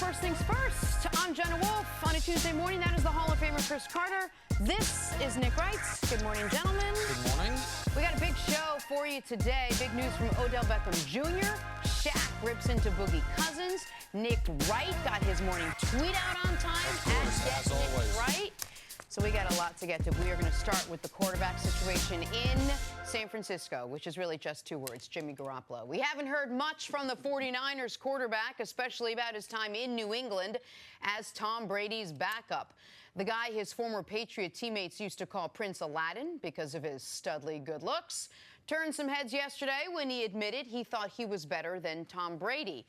first things first. I'm Jenna Wolfe. On a Tuesday morning, that is the Hall of Famer Cris Carter. This is Nick Wright. Good morning, gentlemen. Good morning. We got a big show for you today. Big news from Odell Beckham Jr. Shaq rips into Boogie Cousins. Nick Wright got his morning tweet out on time. As always. Right. So we got a lot to get to. We are going to start with the quarterback situation in San Francisco, which is really just two words, Jimmy Garoppolo. We haven't heard much from the 49ers quarterback, especially about his time in New England as Tom Brady's backup. The guy his former Patriot teammates used to call Prince Aladdin because of his studly good looks turned some heads yesterday when he admitted he thought he was better than Tom Brady.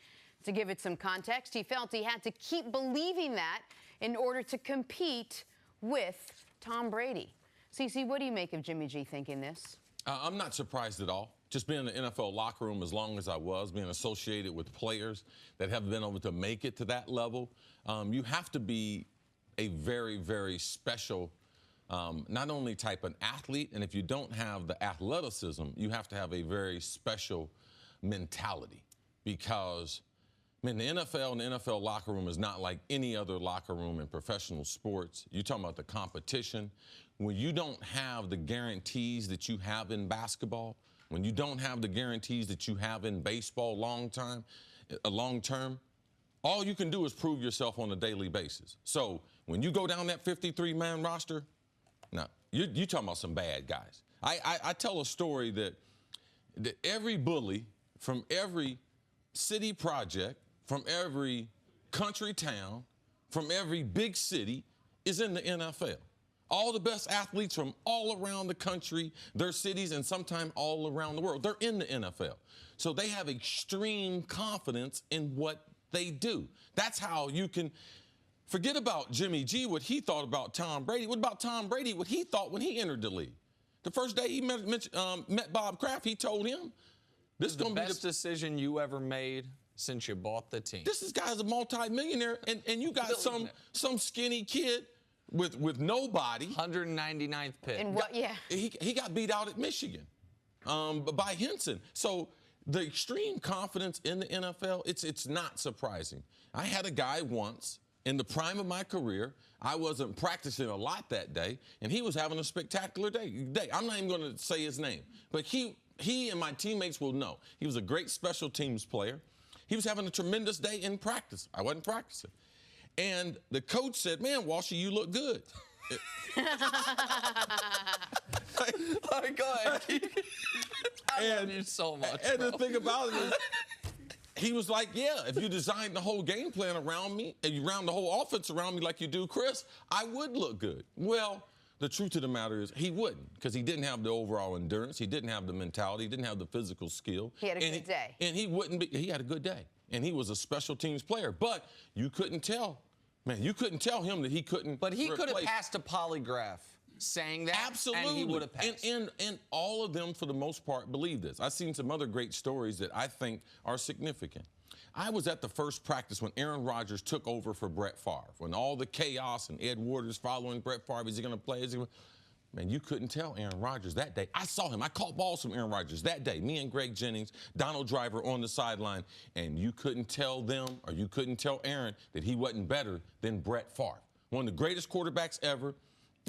To give it some context, he felt he had to keep believing that in order to compete with Tom Brady. CeCe, what do you make of Jimmy G thinking this? I'm not surprised at all. Just being in the NFL locker room as long as I was, being associated with players that have been able to make it to that level, you have to be a very, very special, not only type of athlete, and if you don't have the athleticism, you have to have a very special mentality because, man, the NFL and the NFL locker room is not like any other locker room in professional sports. You're talking about the competition. When you don't have the guarantees that you have in basketball, when you don't have the guarantees that you have in baseball long term, all you can do is prove yourself on a daily basis. So when you go down that 53-man roster, now, you're talking about some bad guys. I tell a story that every bully from every city project, from every country town, from every big city is in the NFL. All the best athletes from all around the country, their cities, and sometimes all around the world, they're in the NFL. So they have extreme confidence in what they do. That's how you can forget about Jimmy G, what he thought about Tom Brady. What about Tom Brady, what he thought when he entered the league? The first day he met Bob Kraft, he told him, this is going to be the best decision you ever made since you bought the team. This guy's a multi-millionaire, and you got some skinny kid with nobody. 199th pick. And what? Yeah. He got beat out at Michigan by Henson. So the extreme confidence in the NFL, it's not surprising. I had a guy once in the prime of my career. I wasn't practicing a lot that day, and he was having a spectacular day. I'm not even going to say his name, but he and my teammates will know. He was a great special teams player. He was having a tremendous day in practice. I wasn't practicing. And the coach said, man, Walshy, you look good. Go ahead. I love you so much, And bro. the thing about it is, he was like, yeah, if you designed the whole game plan around me and you round the whole offense around me like you do Cris, I would look good. Well, the truth of the matter is he wouldn't because he didn't have the overall endurance. He didn't have the mentality. He didn't have the physical skill. He had a good day. And he wouldn't be. He had a good day. And he was a special teams player. But you couldn't tell. Man, you couldn't tell him that he couldn't. But he could have passed a polygraph saying that. Absolutely. And he would have passed. And all of them, for the most part, believe this. I've seen some other great stories that I think are significant. I was at the first practice when Aaron Rodgers took over for Brett Favre, when all the chaos and Ed Waters following Brett Favre, is he going to play? Man, you couldn't tell Aaron Rodgers that day. I saw him. I caught balls from Aaron Rodgers that day. Me and Greg Jennings, Donald Driver on the sideline, and you couldn't tell them or you couldn't tell Aaron that he wasn't better than Brett Favre. One of the greatest quarterbacks ever,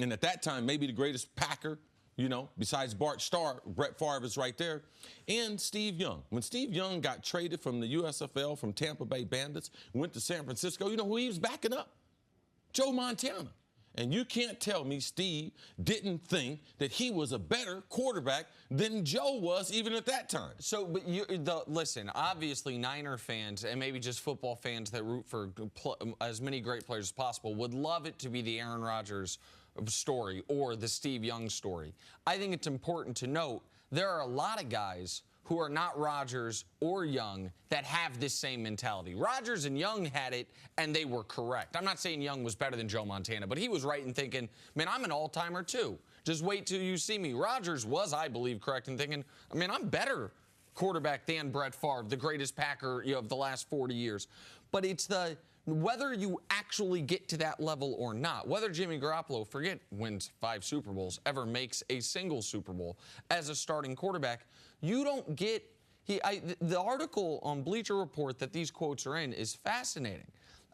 and at that time, maybe the greatest Packer, you know, besides Bart Starr. Brett Favre is right there. And Steve Young. When Steve Young got traded from the USFL, from Tampa Bay Bandits, went to San Francisco, you know who he was backing up? Joe Montana. And you can't tell me Steve didn't think that he was a better quarterback than Joe was even at that time. So, but listen, obviously Niner fans and maybe just football fans that root for as many great players as possible would love it to be the Aaron Rodgers story or the Steve Young story. I think it's important to note there are a lot of guys who are not Rodgers or Young that have this same mentality. Rodgers and Young had it, and they were correct. I'm not saying Young was better than Joe Montana, but he was right in thinking, man, I'm an all-timer too. Just wait till you see me. Rodgers was, I believe, correct in thinking, I mean, I'm better quarterback than Brett Favre, the greatest Packer of the last 40 years. But it's whether you actually get to that level or not, whether Jimmy Garoppolo, wins 5 Super Bowls, ever makes a single Super Bowl as a starting quarterback, you don't get the article on Bleacher Report that these quotes are in is fascinating.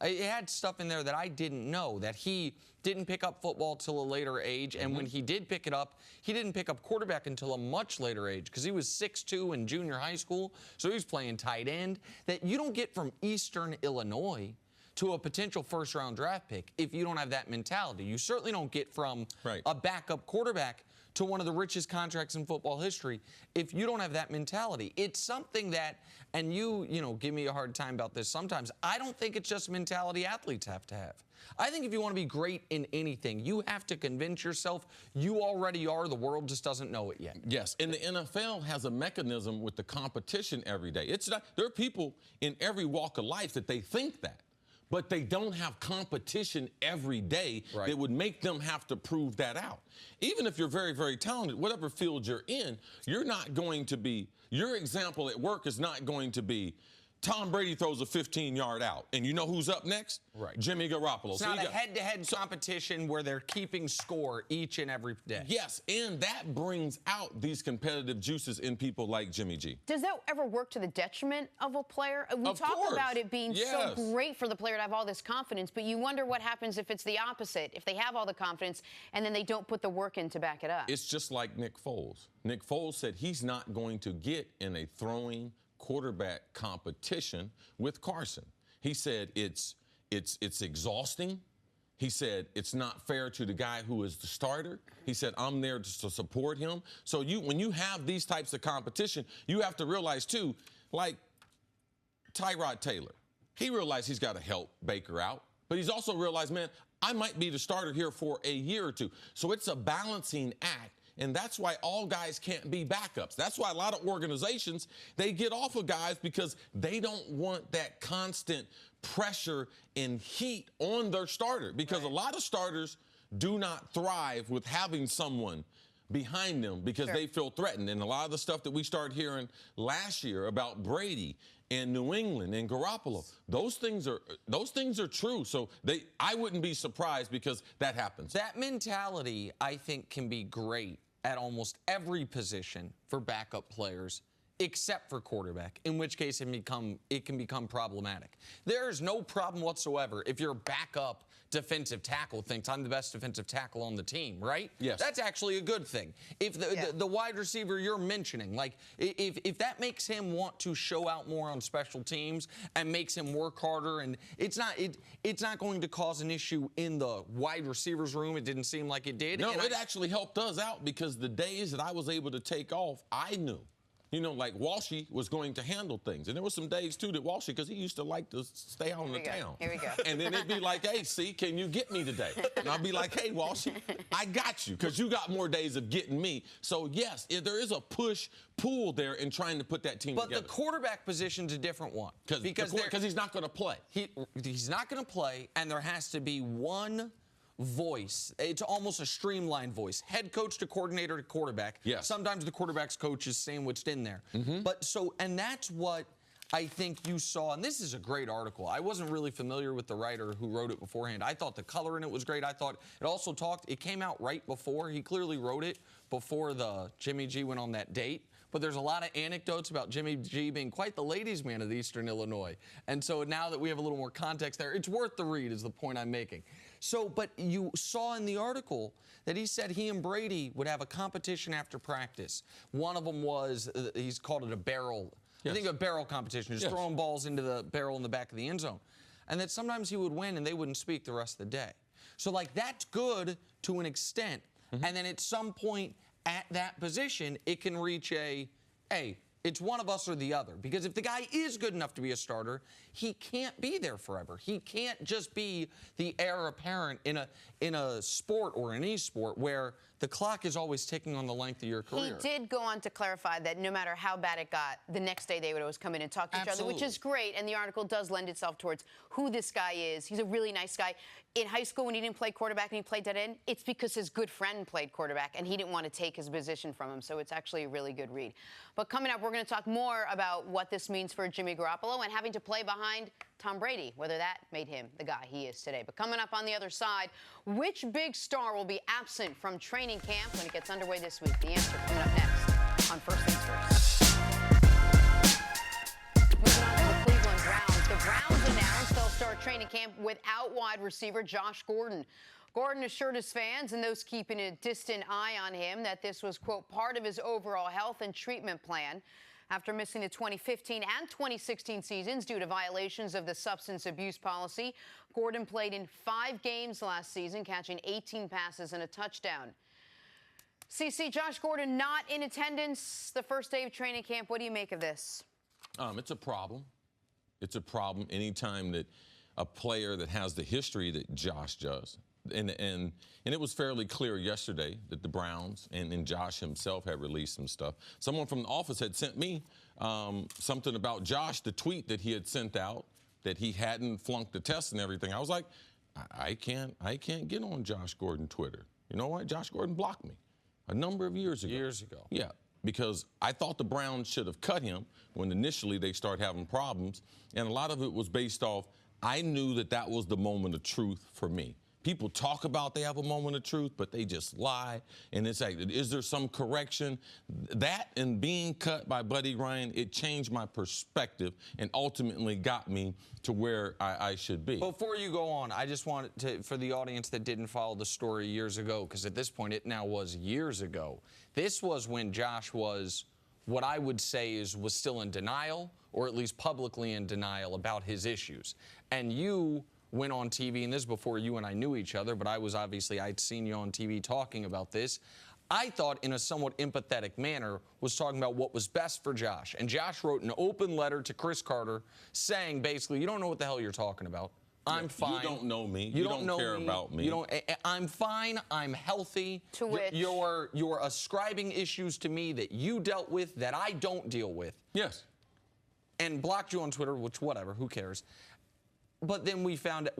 It had stuff in there that I didn't know, that he didn't pick up football till a later age, and when he did pick it up, he didn't pick up quarterback until a much later age because he was 6'2" in junior high school, so he was playing tight end. That you don't get from Eastern Illinois to a potential first-round draft pick if you don't have that mentality. You certainly don't get from a backup quarterback to one of the richest contracts in football history if you don't have that mentality. It's something that, and you give me a hard time about this sometimes, I don't think it's just a mentality athletes have to have. I think if you want to be great in anything, you have to convince yourself you already are. The world just doesn't know it yet. Yes, and the NFL has a mechanism with the competition every day. It's not, there are people in every walk of life that they think that, but they don't have competition every day that would make them have to prove that out. Even if you're very, very talented, whatever field you're in, you're not going to be, your example at work is not going to be, Tom Brady throws a 15-yard out, and you know who's up next? Jimmy Garoppolo. It's not a head-to-head competition where they're keeping score each and every day. Yes, and that brings out these competitive juices in people like Jimmy G. Does that ever work to the detriment of a player? We talk about it being so great for the player to have all this confidence, but you wonder what happens if it's the opposite, if they have all the confidence and then they don't put the work in to back it up. It's just like Nick Foles. Nick Foles said he's not going to get in a throwing quarterback competition with Carson. He said it's exhausting. He said it's not fair to the guy who is the starter. He said I'm there to support him. So when you have these types of competition, you have to realize too, like Tyrod Taylor, he realized he's got to help Baker out, but he's also realized, man, I might be the starter here for a year or two. So it's a balancing act. And that's why all guys can't be backups. That's why a lot of organizations, they get off of guys because they don't want that constant pressure and heat on their starter. Because a lot of starters do not thrive with having someone behind them because they feel threatened. And a lot of the stuff that we started hearing last year about Brady and New England and Garoppolo, those things are true. So I wouldn't be surprised because that happens. That mentality, I think, can be great at almost every position for backup players, except for quarterback, in which case it can become problematic. There is no problem whatsoever if your backup defensive tackle thinks I'm the best defensive tackle on the team, right? Yes. That's actually a good thing. If the wide receiver you're mentioning, like if that makes him want to show out more on special teams and makes him work harder, and it's not going to cause an issue in the wide receivers room. It didn't seem like it did. No, it actually helped us out because the days that I was able to take off, I knew. Like Walshy was going to handle things. And there were some days, too, that Walshy, because he used to like to stay out in the town. Here we go. And then it'd be like, hey, see, can you get me today? And I'd be like, hey, Walshy, I got you, because you got more days of getting me. So, yes, there is a push-pull there in trying to put that team together. But the quarterback position's a different one. Because he's not going to play. He's not going to play, and there has to be one voice. It's almost a streamlined voice. Head coach to coordinator to quarterback. Yes. Sometimes the quarterback's coach is sandwiched in there. And that's what I think you saw. And this is a great article. I wasn't really familiar with the writer who wrote it beforehand. I thought the color in it was great. I thought it also it came out right before. He clearly wrote it before the Jimmy G went on that date. But there's a lot of anecdotes about Jimmy G being quite the ladies' man of Eastern Illinois. And so now that we have a little more context there, it's worth the read is the point I'm making. So, but you saw in the article that he said he and Brady would have a competition after practice. One of them was, he's called it a barrel. I think a barrel competition, just throwing balls into the barrel in the back of the end zone. And that sometimes he would win and they wouldn't speak the rest of the day. So, like, that's good to an extent. And then at some point at that position, it can reach hey, it's one of us or the other. Because if the guy is good enough to be a starter, he can't be there forever. He can't just be the heir apparent in a sport or any sport where the clock is always ticking on the length of your career. He did go on to clarify that no matter how bad it got, the next day they would always come in and talk to each other, which is great. And the article does lend itself towards who this guy is. He's a really nice guy. In high school, when he didn't play quarterback and he played dead end, it's because his good friend played quarterback and he didn't want to take his position from him. So it's actually a really good read. But coming up, we're going to talk more about what this means for Jimmy Garoppolo and having to play behind Tom Brady, whether that made him the guy he is today. But coming up on the other side, which big star will be absent from training camp when it gets underway this week? The answer coming up next on First Things First. Moving on to the Cleveland Browns. The Browns announced they'll start training camp out wide receiver Josh Gordon. Gordon assured his fans and those keeping a distant eye on him that this was, quote, part of his overall health and treatment plan. After missing the 2015 and 2016 seasons due to violations of the substance abuse policy, Gordon played in 5 games last season, catching 18 passes and a touchdown. CC, Josh Gordon not in attendance the first day of training camp. What do you make of this? It's a problem. It's a problem anytime that a player that has the history that Josh does. And it was fairly clear yesterday that the Browns and Josh himself had released some stuff. Someone from the office had sent me something about Josh, the tweet that he had sent out, that he hadn't flunked the test and everything. I was like, I can't get on Josh Gordon Twitter. You know what? Josh Gordon blocked me a number of years ago. Yeah, because I thought the Browns should have cut him when initially they started having problems. And a lot of it was based off, I knew that that was the moment of truth for me. People talk about they have a moment of truth, but they just lie. And it's like, is there some correction? That and being cut by Buddy Ryan, it changed my perspective and ultimately got me to where I should be. Before you go on, I just wanted to, for the audience that didn't follow the story years ago, because at this point it now was years ago, this was when Josh was, what I would say was still in denial, or at least publicly in denial about his issues. And you went on TV, and this is before you and I knew each other, but I'd seen you on TV talking about this. I thought in a somewhat empathetic manner was talking about what was best for Josh. And Josh wrote an open letter to Cris Carter saying basically, you don't know what the hell you're talking about. I'm fine. You don't know me. You don't care about me. I'm fine. I'm healthy. To which you're ascribing issues to me that you dealt with that I don't deal with. Yes. And blocked you on Twitter, which whatever, who cares? But then we found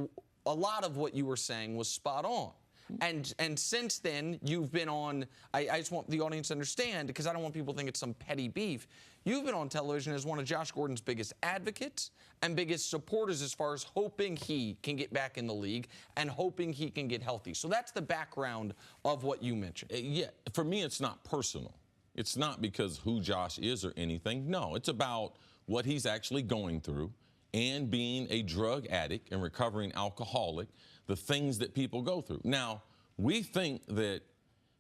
a lot of what you were saying was spot on. And since then, you've been on, I just want the audience to understand, because I don't want people to think it's some petty beef. You've been on television as one of Josh Gordon's biggest advocates and biggest supporters as far as hoping he can get back in the league and hoping he can get healthy. So that's the background of what you mentioned. Yeah, for me, it's not personal. It's not because who Josh is or anything. No, it's about what he's actually going through and being a drug addict and recovering alcoholic, the things that people go through. Now, we think that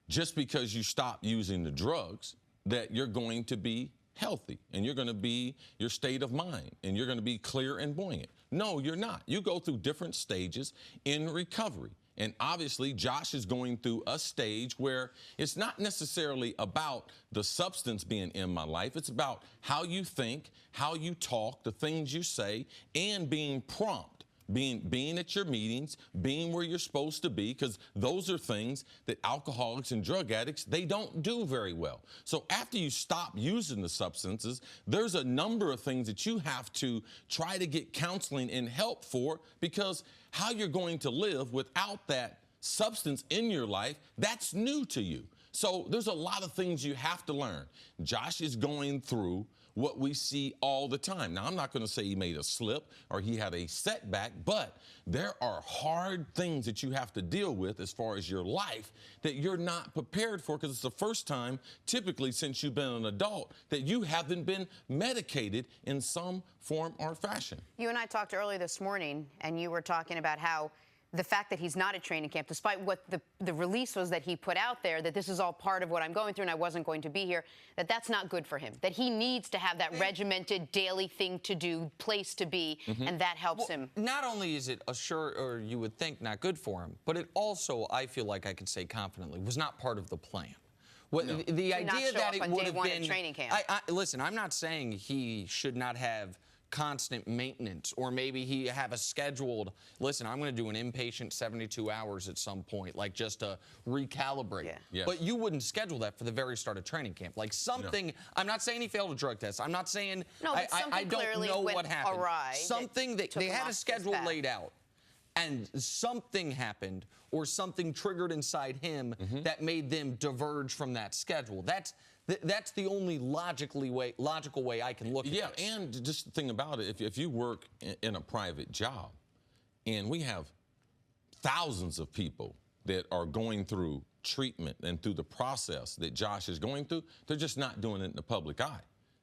just because you stop using the drugs, that you're going to be healthy and you're going to be your state of mind and you're going to be clear and buoyant. No, you're not. You go through different stages in recovery. And obviously, Josh is going through a stage where it's not necessarily about the substance being in my life. It's about how you think, how you talk, the things you say, and being prompt, being at your meetings, being where you're supposed to be, because those are things that alcoholics and drug addicts, they don't do very well. So after you stop using the substances, there's a number of things that you have to try to get counseling and help for, because how you're going to live without that substance in your life, that's new to you. So there's a lot of things you have to learn. Josh is going through what we see all the time. Now, I'm not going to say he made a slip or he had a setback, but there are hard things that you have to deal with as far as your life that you're not prepared for, because it's the first time, typically since you've been an adult, that you haven't been medicated in some form or fashion. You and I talked earlier this morning, and you were talking about how the fact that he's not at training camp, despite what the release was that he put out there, that this is all part of what I'm going through and I wasn't going to be here, that's not good for him, that he needs to have that regimented daily thing to do, place to be, and that helps him. Not only is it or you would think not good for him, but it also, I feel like I can say confidently, was not part of the plan. Well, no. The idea that it would have been training camp. Listen, I'm not saying he should not have constant maintenance, or maybe he have a scheduled, listen, I'm going to do an inpatient 72 hours at some point, like just to recalibrate. Yeah. Yes. But you wouldn't schedule that for the very start of training camp. Like something, no. I'm not saying he failed a drug test. I'm not saying, no, but I don't know what happened. Awry, something that they had a schedule laid out, and something happened or something triggered inside him that made them diverge from that schedule. That's the only logical way I can look at this. Yeah, and just the thing about it, if you work in a private job, and we have thousands of people that are going through treatment and through the process that Josh is going through, they're just not doing it in the public eye.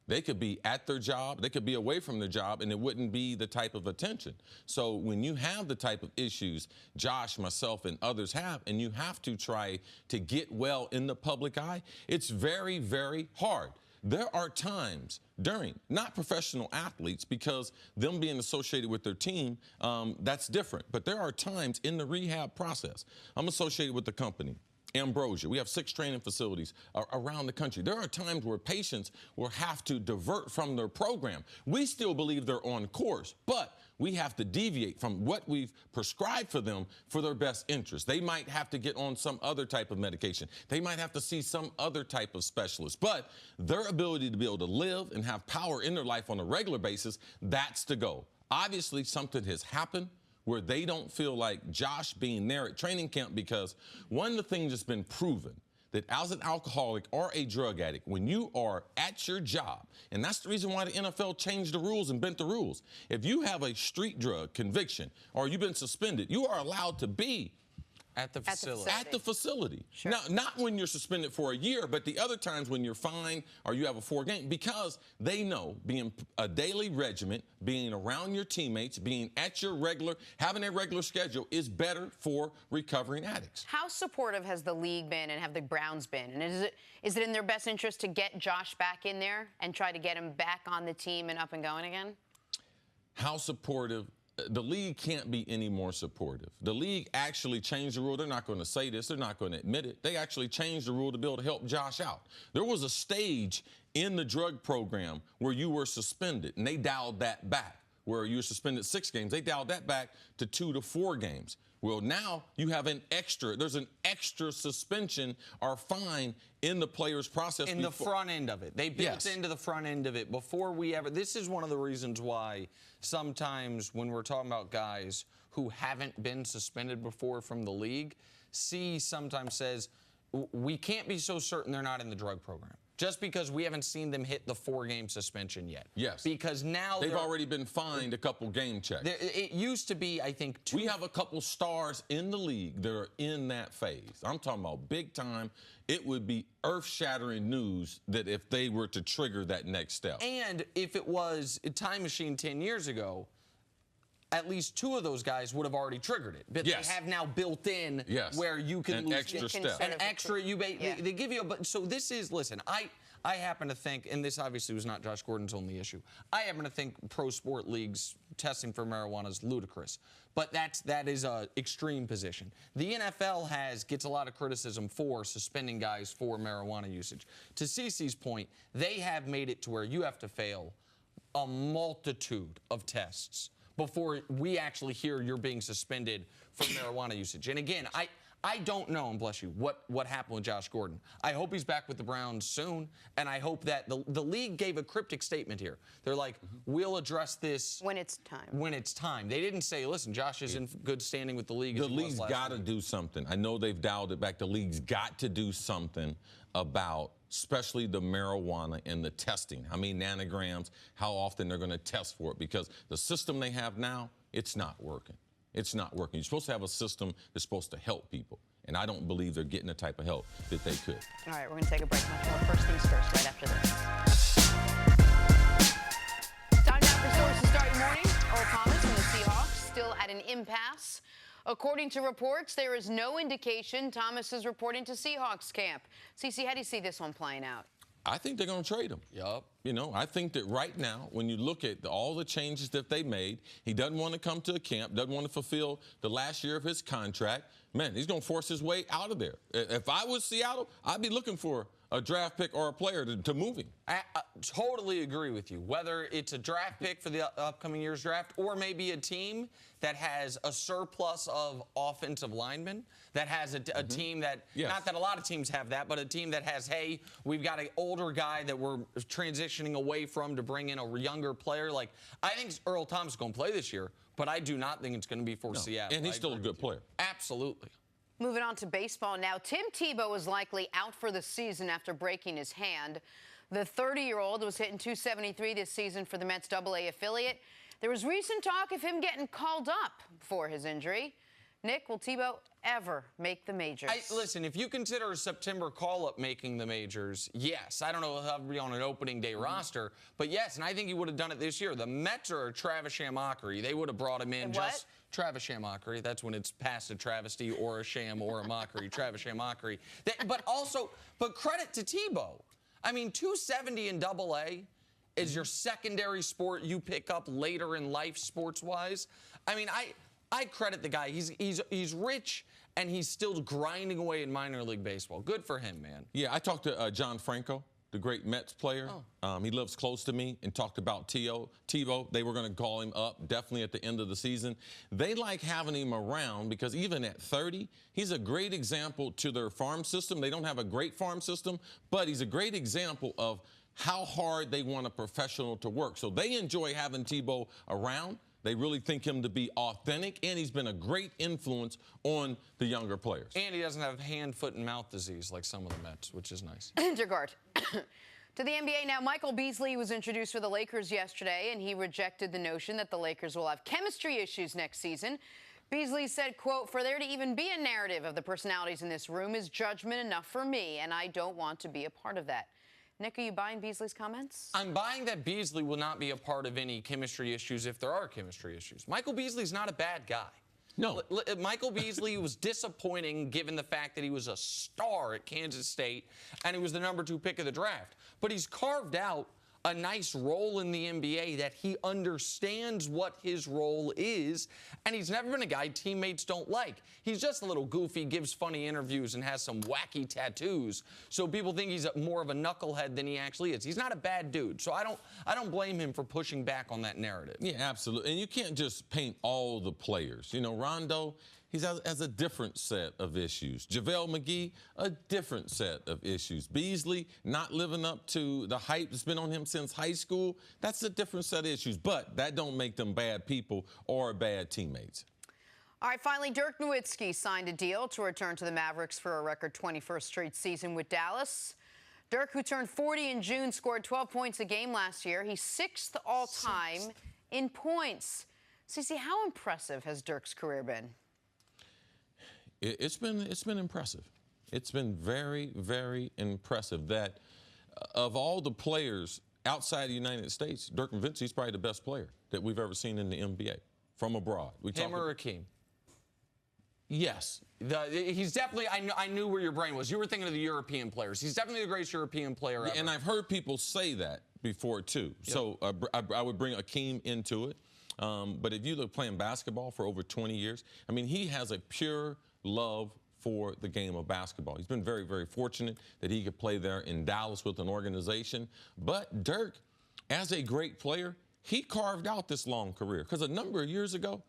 They could be at their job, they could be away from their job, and it wouldn't be the type of attention. So when you have the type of issues Josh, myself, and others have, and you have to try to get well in the public eye, it's very, very hard. There are times during, not professional athletes, because them being associated with their team, that's different. But there are times in the rehab process. I'm associated with the company, Ambrosia. We have 6 training facilities around the country. There are times where patients will have to divert from their program. We still believe they're on course, but we have to deviate from what we've prescribed for them for their best interest. They might have to get on some other type of medication. They might have to see some other type of specialist. But their ability to be able to live and have power in their life on a regular basis, that's the goal. Obviously, something has happened where they don't feel like Josh being there at training camp, because one of the things that's been proven that as an alcoholic or a drug addict, when you are at your job, and that's the reason why the NFL changed the rules and bent the rules. If you have a street drug conviction or you've been suspended, you are allowed to be at the facility. At the facility. Sure. Now, not when you're suspended for a year, but the other times when you're fined or you have a 4-game, because they know being a daily regiment, being around your teammates, being at your having a regular schedule is better for recovering addicts. How supportive has the league been and have the Browns been? And is it in their best interest to get Josh back in there and try to get him back on the team and up and going again? How supportive? The league can't be any more supportive. The league actually changed the rule. They're not going to say this. They're not going to admit it. They actually changed the rule to be able to help Josh out. There was a stage in the drug program where you were suspended, and they dialed that back. Where you were suspended 6 games, they dialed that back to 2 to 4 games. Well, now you have there's an extra suspension or fine in the player's process. In the front end of it. They built into the front end of it before this is one of the reasons why sometimes when we're talking about guys who haven't been suspended before from the league, sometimes says, we can't be so certain they're not in the drug program. Just because we haven't seen them hit the 4-game suspension yet. Yes. Because now they've already been fined a couple game checks. It used to be, I think, 2. We have a couple stars in the league that are in that phase. I'm talking about big time. It would be earth-shattering news that if they were to trigger that next step. And if it was a time machine 10 years ago, at least 2 of those guys would have already triggered it. But they have now built in where you can lose extra step. An extra, they give you a, so this is, listen, I happen to think, and this obviously was not Josh Gordon's only issue, I happen to think pro sport leagues testing for marijuana is ludicrous. But that is an extreme position. The NFL gets a lot of criticism for suspending guys for marijuana usage. To Cece's point, they have made it to where you have to fail a multitude of tests before we actually hear you're being suspended for marijuana usage. And again, I don't know, and bless you, what happened with Josh Gordon. I hope he's back with the Browns soon, and I hope that the league gave a cryptic statement here. They're like, we'll address this when it's time. When it's time. They didn't say, listen, Josh is in good standing with the league. The league's got to do something. I know they've dialed it back. The league's got to do something about especially the marijuana and the testing. How many nanograms, how often they're going to test for it, because the system they have now, it's not working. It's not working. You're supposed to have a system that's supposed to help people, and I don't believe they're getting the type of help that they could. All right, we're going to take a break. Much more First Things First right after this. Time now for Sources Start Your Morning. Earl Thomas and the Seahawks still at an impasse. According to reports, there is no indication Thomas is reporting to Seahawks camp. Cece, how do you see this one playing out? I think they're going to trade him. Yup. You know, I think that right now, when you look at all the changes that they made, he doesn't want to come to a camp, doesn't want to fulfill the last year of his contract. Man, he's going to force his way out of there. If I was Seattle, I'd be looking for a draft pick or a player to move him. I totally agree with you. Whether it's a draft pick for the upcoming year's draft or maybe a team that has a surplus of offensive linemen, that has a team that, not that a lot of teams have that, but a team that has, hey, we've got an older guy that we're transitioning away from to bring in a younger player. Like, I think Earl Thomas is going to play this year, but I do not think it's going to be for Seattle. And he's still a good player. Absolutely. Moving on to baseball now. Tim Tebow is likely out for the season after breaking his hand. The 30-year-old was hitting .273 this season for the Mets AA affiliate. There was recent talk of him getting called up for his injury. Nick, will Tebow ever make the majors. Listen, if you consider a September call-up making the majors, yes. I don't know if he'll be on an opening day roster, but yes, and I think he would have done it this year. The Mets are a Travis mockery. They would have brought him in And just what? Travis mockery. That's when it's past a travesty or a sham or a mockery. Travis mockery. But credit to Tebow. I mean, 270 in Double-A is your secondary sport you pick up later in life sports-wise. I mean, I credit the guy. He's rich, and he's still grinding away in minor league baseball. Good for him, man. Yeah, I talked to John Franco, the great Mets player. He lives close to me, and talked about Tebow. They were going to call him up definitely at the end of the season. They like having him around because even at 30, he's a great example to their farm system. They don't have a great farm system, but he's a great example of how hard they want a professional to work. So they enjoy having Tebow around. They really think him to be authentic, and he's been a great influence on the younger players. And he doesn't have hand, foot, and mouth disease like some of the Mets, which is nice. Interguard. To the NBA now, Michael Beasley was introduced for the Lakers yesterday, and he rejected the notion that the Lakers will have chemistry issues next season. Beasley said, quote, "For there to even be a narrative of the personalities in this room is judgment enough for me, and I don't want to be a part of that." Nick, are you buying Beasley's comments? I'm buying that Beasley will not be a part of any chemistry issues if there are chemistry issues. Michael Beasley's not a bad guy. No. Michael Beasley was disappointing given the fact that he was a star at Kansas State and he was the #2 pick of the draft. But he's carved out a nice role in the NBA that he understands what his role is, and he's never been a guy teammates don't like. He's just a little goofy, gives funny interviews, and has some wacky tattoos, so people think he's more of a knucklehead than he actually is. He's not a bad dude, so I don't blame him for pushing back on that narrative. Yeah, absolutely. And you can't just paint all the players. You know, Rondo, he has a different set of issues. JaVale McGee, a different set of issues. Beasley, not living up to the hype that's been on him since high school. That's a different set of issues. But that don't make them bad people or bad teammates. All right, finally, Dirk Nowitzki signed a deal to return to the Mavericks for a record 21st straight season with Dallas. Dirk, who turned 40 in June, scored 12 points a game last year. He's 6th all-time in points. Cece, how impressive has Dirk's career been? It's been impressive. It's been very, very impressive that of all the players outside the United States, Dirk Nowitzki's probably the best player that we've ever seen in the NBA from abroad. Him or Hakeem? Yes. He's definitely, I knew where your brain was. You were thinking of the European players. He's definitely the greatest European player ever. And I've heard people say that before, too. Yep. So I would bring Hakeem into it. But if you look playing basketball for over 20 years, I mean, he has a pure love for the game of basketball. He's been very, very fortunate that he could play there in Dallas with an organization. But Dirk, as a great player, he carved out this long career. Because a number of years ago,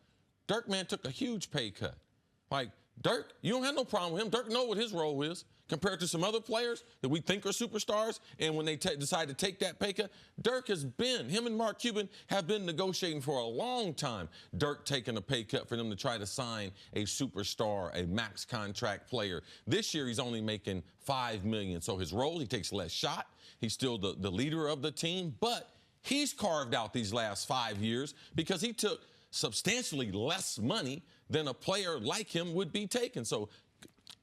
Dirk, man, took a huge pay cut. Like, Dirk, you don't have no problem with him. Dirk knows what his role is compared to some other players that we think are superstars. And when they decide to take that pay cut, Dirk has been, him and Mark Cuban have been negotiating for a long time. Dirk taking a pay cut for them to try to sign a superstar, a max contract player. This year, he's only making $5 million. So his role, he takes less shot. He's still the leader of the team. But he's carved out these last 5 years because he took substantially less money than a player like him would be taking. So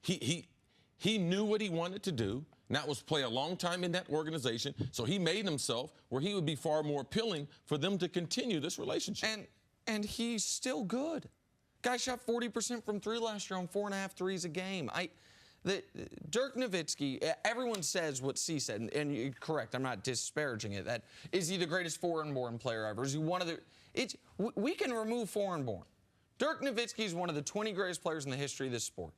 he knew what he wanted to do, and that was play a long time in that organization. So he made himself where he would be far more appealing for them to continue this relationship. And he's still good. Guy shot 40% from three last year on 4.5 threes a game. Dirk Nowitzki, everyone says what C said, and you're correct, I'm not disparaging it. That is he the greatest foreign-born player ever? Is he one of the? We can remove foreign-born. Dirk Nowitzki is one of the 20 greatest players in the history of this sport.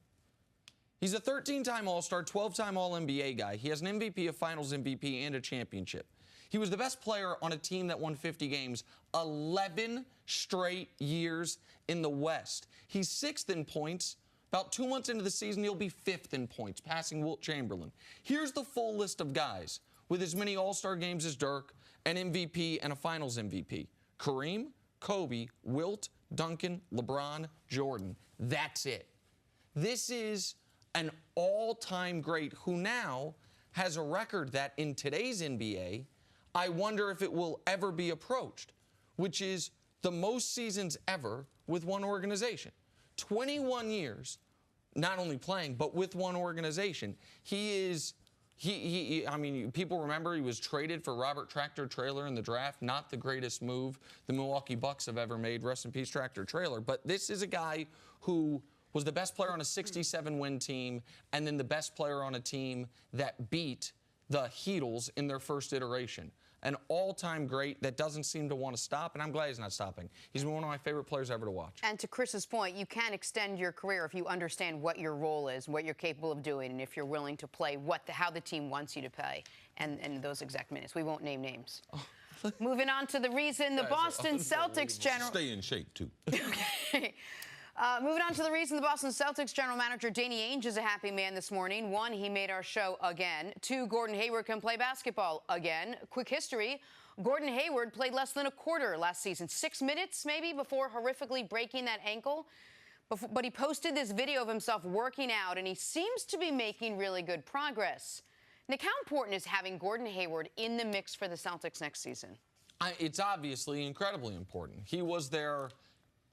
He's a 13-time All-Star, 12-time All-NBA guy. He has an MVP, a Finals MVP, and a championship. He was the best player on a team that won 50 games 11 straight years in the West. He's 6th in points. About 2 months into the season, he'll be 5th in points, passing Wilt Chamberlain. Here's the full list of guys with as many All-Star games as Dirk, an MVP, and a Finals MVP. Kareem, Kobe, Wilt, Duncan, LeBron, Jordan. That's it. This is an all-time great who now has a record that in today's NBA, I wonder if it will ever be approached, which is the most seasons ever with one organization. 21 years, not only playing, but with one organization. I mean, people remember he was traded for Robert Tractor Trailer in the draft. Not the greatest move the Milwaukee Bucks have ever made. Rest in peace, Tractor Trailer. But this is a guy who was the best player on a 67-win team and then the best player on a team that beat the Heatles in their first iteration. An all-time great that doesn't seem to want to stop, and I'm glad he's not stopping. He's been one of my favorite players ever to watch. And to Chris's point, you can extend your career if you understand what your role is, what you're capable of doing, and if you're willing to play how the team wants you to play, and those exact minutes. We won't name names. Moving on to the reason the Boston Celtics general... Stay in shape, too. Okay. Moving on to the reason the Boston Celtics general manager Danny Ainge is a happy man this morning. 1, he made our show again. 2, Gordon Hayward can play basketball again. Quick history, Gordon Hayward played less than a quarter last season. 6 minutes, maybe, before horrifically breaking that ankle. But he posted this video of himself working out, and he seems to be making really good progress. Nick, how important is having Gordon Hayward in the mix for the Celtics next season? It's obviously incredibly important. He was their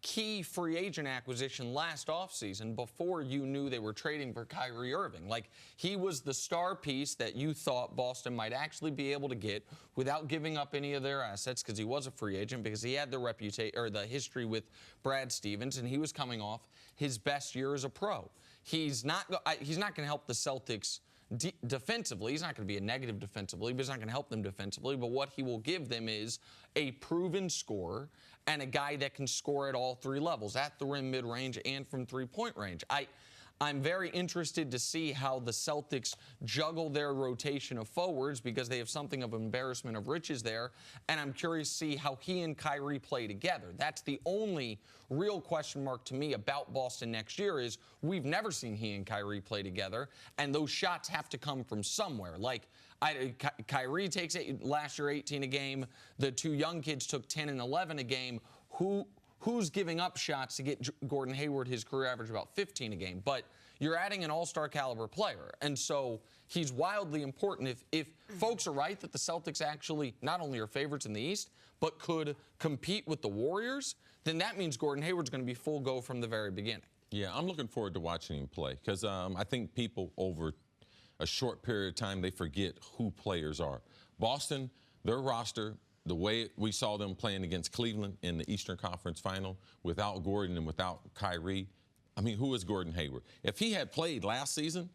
key free agent acquisition last offseason before you knew they were trading for Kyrie Irving. Like, he was the star piece that you thought Boston might actually be able to get without giving up any of their assets, because he was a free agent, because he had the reputation or the history with Brad Stevens, and he was coming off his best year as a pro. He's not going to help the Celtics defensively. He's not going to be a negative defensively, but he's not going to help them defensively. But what he will give them is a proven scorer and a guy that can score at all 3 levels, at the rim, mid-range, and from three-point range. I'm very interested to see how the Celtics juggle their rotation of forwards, because they have something of embarrassment of riches there, and I'm curious to see how he and Kyrie play together. That's the only real question mark to me about Boston next year, is we've never seen he and Kyrie play together, and those shots have to come from somewhere. Like, Kyrie takes last year 18 a game. The 2 young kids took 10 and 11 a game. Who's giving up shots to get Gordon Hayward his career average about 15 a game? But you're adding an all-star caliber player, and so he's wildly important. If folks are right that the Celtics actually not only are favorites in the East, but could compete with the Warriors, then that means Gordon Hayward's going to be full go from the very beginning. Yeah, I'm looking forward to watching him play, because I think people over a short period of time, they forget who players are. Boston, their roster, the way we saw them playing against Cleveland in the Eastern Conference Final without Gordon and without Kyrie, I mean, who is Gordon Hayward? If he had played last season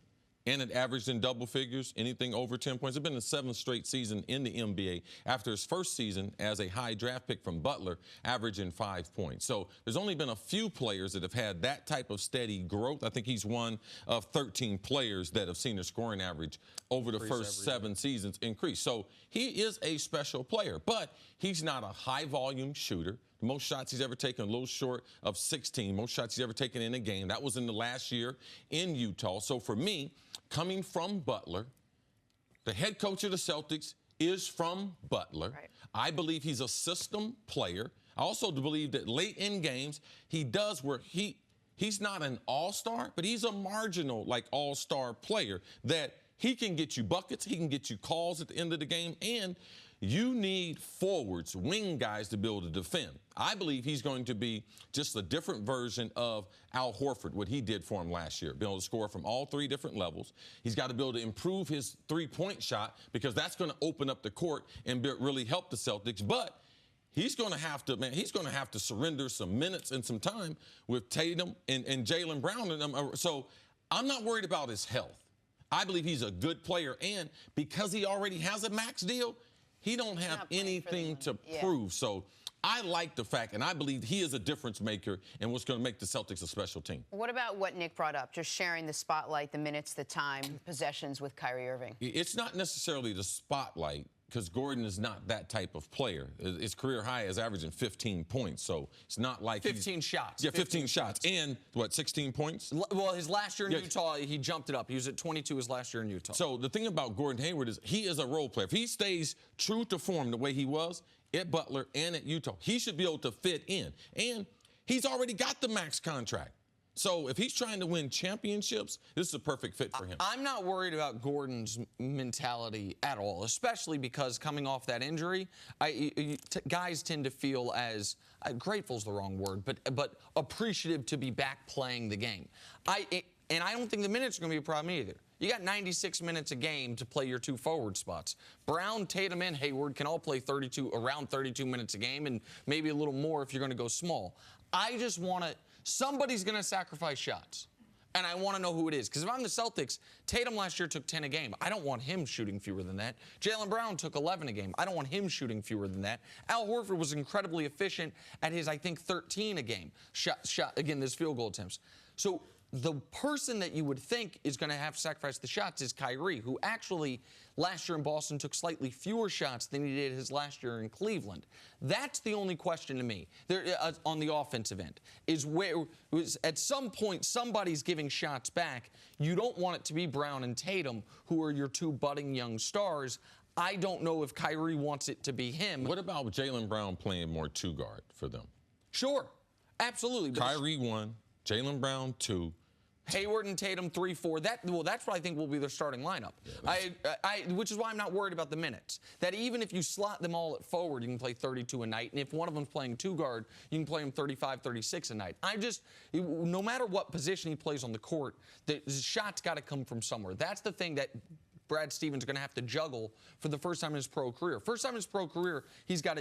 and it averaged in double figures, anything over 10 points, it's been the 7th straight season in the NBA after his first season as a high draft pick from Butler, averaging 5 points. So there's only been a few players that have had that type of steady growth. I think he's one of 13 players that have seen their scoring average over the first 7 seasons increase. So he is a special player, but he's not a high-volume shooter. The most shots he's ever taken, a little short of 16. Most shots he's ever taken in a game. That was in the last year in Utah. So for me, coming from Butler, the head coach of the Celtics is from Butler. Right. I believe he's a system player. I also believe that late in games, he does work. He's not an all-star, but he's a marginal, like, all-star player that he can get you buckets, he can get you calls at the end of the game, and you need forwards, wing guys to be able to defend. I believe he's going to be just a different version of Al Horford, what he did for him last year, be able to score from all 3 different levels. He's got to be able to improve his three-point shot, because that's going to open up the court and really help the Celtics. But he's going to have to, he's going to have to surrender some minutes and some time with Tatum and Jaylen Brown and them. So I'm not worried about his health. I believe he's a good player, and because he already has a max deal, he don't have anything to prove. So I like the fact, and I believe he is a difference maker and what's going to make the Celtics a special team. What about what Nick brought up, just sharing the spotlight, the minutes, the time, possessions with Kyrie Irving? It's not necessarily the spotlight, because Gordon is not that type of player. His career high is averaging 15 points, so it's not like 15 shots. Yeah, 15 shots. And, what, 16 points? Well, his last year in Utah, he jumped it up. He was at 22 his last year in Utah. So the thing about Gordon Hayward is he is a role player. If he stays true to form the way he was at Butler and at Utah, he should be able to fit in. And he's already got the max contract. So if he's trying to win championships, this is a perfect fit for him. I'm not worried about Gordon's mentality at all, especially because coming off that injury, guys tend to feel as grateful is the wrong word, but appreciative to be back playing the game. And I don't think the minutes are going to be a problem either. You got 96 minutes a game to play your 2 forward spots. Brown, Tatum, and Hayward can all play around 32 minutes a game, and maybe a little more if you're going to go small. I just want to – somebody's going to sacrifice shots. And I want to know who it is. Because if I'm the Celtics, Tatum last year took 10 a game. I don't want him shooting fewer than that. Jaylen Brown took 11 a game. I don't want him shooting fewer than that. Al Horford was incredibly efficient at his, I think, 13 a game. Again, this field goal attempts. So the person that you would think is going to have to sacrifice the shots is Kyrie, who actually last year in Boston took slightly fewer shots than he did his last year in Cleveland. That's the only question to me on the offensive end, is where at some point somebody's giving shots back. You don't want it to be Brown and Tatum, who are your 2 budding young stars. I don't know if Kyrie wants it to be him. What about Jaylen Brown playing more 2 guard for them? Sure, absolutely. Kyrie 1, Jaylen Brown 2. Hayward and Tatum 3-4. That's what I think will be their starting lineup. Which is why I'm not worried about the minutes. That even if you slot them all at forward, you can play 32 a night. And if one of them's playing 2 guard, you can play him 35, 36 a night. No matter what position he plays on the court, the shot's got to come from somewhere. That's the thing that Brad Stevens is going to have to juggle for the first time in his pro career. First time in his pro career, he's got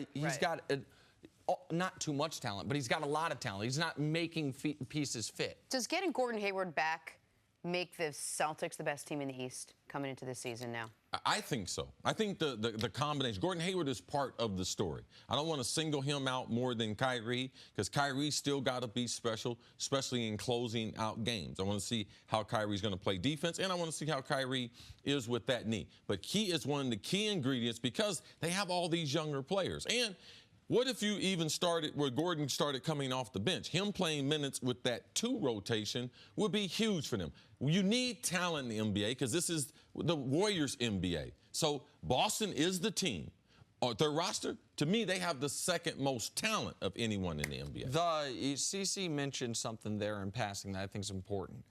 not too much talent, but he's got a lot of talent. He's not making pieces fit. Does getting Gordon Hayward back make the Celtics the best team in the East coming into the season now? I think so. I think the combination. Gordon Hayward is part of the story. I don't want to single him out more than Kyrie, because Kyrie's still got to be special, especially in closing out games. I want to see how Kyrie's going to play defense, and I want to see how Kyrie is with that knee. But he is one of the key ingredients because they have all these younger players. And what if you even started where Gordon started coming off the bench? Him playing minutes with that 2 rotation would be huge for them. You need talent in the NBA because this is the Warriors NBA. So Boston is the team. Their roster, to me, they have the 2nd most talent of anyone in the NBA. CC mentioned something there in passing that I think is important.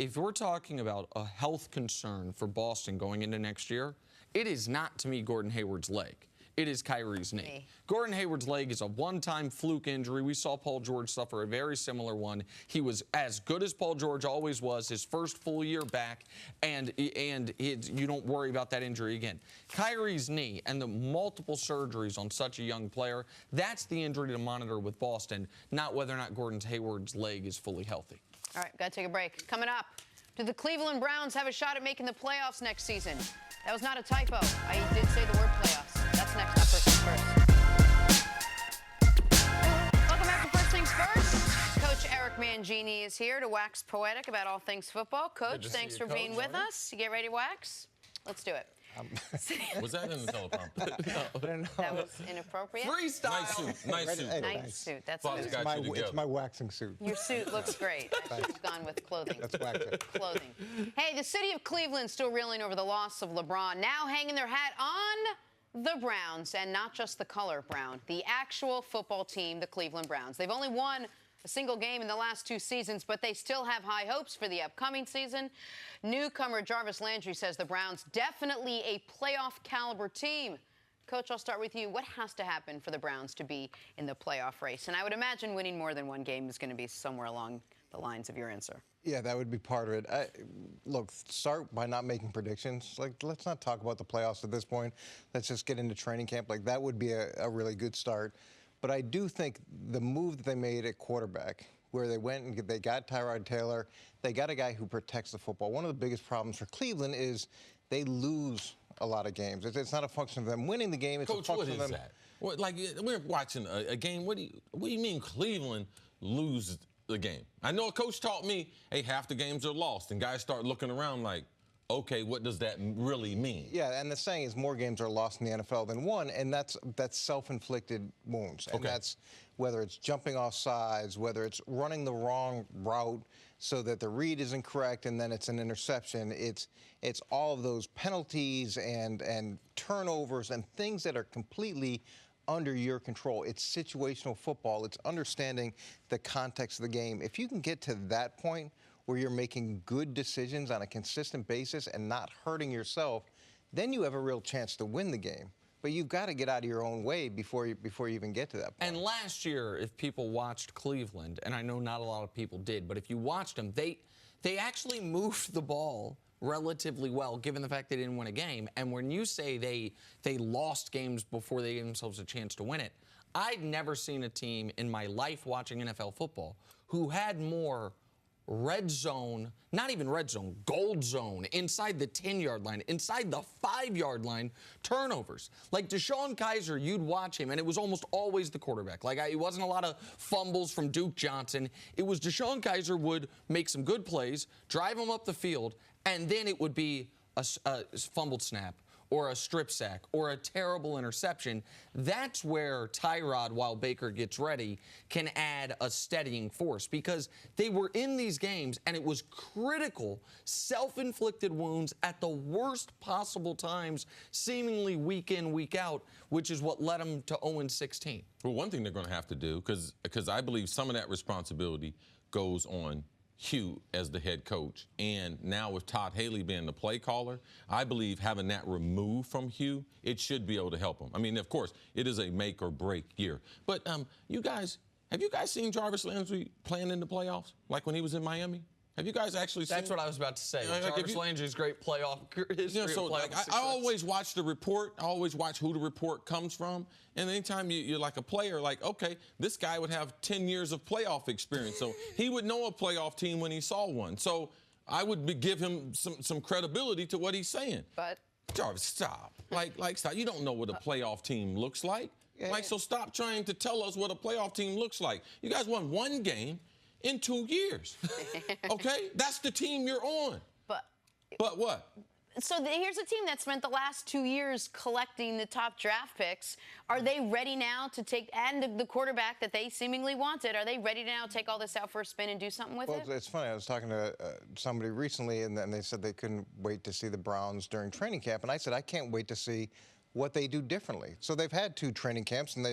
If we're talking about a health concern for Boston going into next year, it is not, to me, Gordon Hayward's leg. It is Kyrie's knee. Gordon Hayward's leg is a one-time fluke injury. We saw Paul George suffer a very similar one. He was as good as Paul George always was, his first full year back, and you don't worry about that injury again. Kyrie's knee and the multiple surgeries on such a young player, that's the injury to monitor with Boston, not whether or not Gordon Hayward's leg is fully healthy. All right, got to take a break. Coming up, do the Cleveland Browns have a shot at making the playoffs next season? That was not a typo. I did say the word playoffs. That's next on First Things First. Welcome back to First Things First. Coach Eric Mangini is here to wax poetic about all things football. Coach, thanks for being with us. You get ready to wax? Let's do it. Was that in the teleprompter? No. That was inappropriate. Freestyle. Nice suit. Nice suit. Hey, Nice thanks. suit. That's Thoughts good. got you together. It's my waxing suit. Your suit looks great. I should have gone with clothing. That's waxing. Clothing. Hey, the city of Cleveland still reeling over the loss of LeBron, now hanging their hat on the Browns, and not just the color brown, the actual football team, the Cleveland Browns. They've only won a single game in the last 2 seasons, but they still have high hopes for the upcoming season. Newcomer Jarvis Landry says the Browns definitely a playoff caliber team. Coach, I'll start with you. What has to happen for the Browns to be in the playoff race? And I would imagine winning more than one game is going to be somewhere along the lines of your answer. Yeah, that would be part of it. Look, start by not making predictions. Like, let's not talk about the playoffs at this point. Let's just get into training camp. Like, that would be a really good start. But I do think the move that they made at quarterback, where they went and they got Tyrod Taylor, they got a guy who protects the football. One of the biggest problems for Cleveland is they lose a lot of games. It's not a function of them winning the game. It's Coach, a function what is of them. that? What, like, we're watching a game. What do you mean Cleveland lose the game? I know a coach taught me, hey, half the games are lost, and guys start looking around like, okay, what does that really mean? Yeah, and the saying is more games are lost in the NFL than won, and that's self-inflicted wounds. And that's whether it's jumping off sides, whether it's running the wrong route so that the read isn't correct and then it's an interception. It's all of those penalties and turnovers and things that are completely under your control. It's situational football. It's understanding the context of the game. If you can get to that point where you're making good decisions on a consistent basis and not hurting yourself, then you have a real chance to win the game. But you've got to get out of your own way before you even get to that point. And last year, if people watched Cleveland, and I know not a lot of people did, but if you watched them, they actually moved the ball relatively well, given the fact they didn't win a game. And when you say they lost games before they gave themselves a chance to win it, I'd never seen a team in my life watching NFL football who had more red zone, not even red zone, gold zone, inside the 10-yard line, inside the 5-yard line, turnovers. Like DeShone Kizer, you'd watch him, and it was almost always the quarterback. Like, it wasn't a lot of fumbles from Duke Johnson. It was DeShone Kizer would make some good plays, drive him up the field, and then it would be a fumbled snap, or a strip sack, or a terrible interception. That's where Tyrod, while Baker gets ready, can add a steadying force, because they were in these games and it was critical, self-inflicted wounds at the worst possible times, seemingly week in, week out, which is what led them to 0-16. Well, one thing they're going to have to do, because I believe some of that responsibility goes on Hugh as the head coach, and now with Todd Haley being the play caller, I believe having that removed from Hugh, it should be able to help him. I mean, of course, it is a make or break year. But have you guys seen Jarvis Landry playing in the playoffs, like when he was in Miami? Have you guys actually seen? That's what I was about to say. Jarvis Landry's great playoff history. Yeah, so I always watch the report. I always watch who the report comes from. And anytime you're like a player, like, okay, this guy would have 10 years of playoff experience. So he would know a playoff team when he saw one. So I would give him some credibility to what he's saying. But Jarvis, stop. Like stop. You don't know what a playoff team looks like. Yeah. So stop trying to tell us what a playoff team looks like. You guys won one game in 2 years. Okay? That's the team you're on. But what? So here's a team that spent the last 2 years collecting the top draft picks. Are they ready now to take, and the quarterback that they seemingly wanted, are they ready to now take all this out for a spin and do something with it? Well, it's funny. I was talking to somebody recently, and then they said they couldn't wait to see the Browns during training camp. And I said, I can't wait to see what they do differently. So they've had 2 training camps, and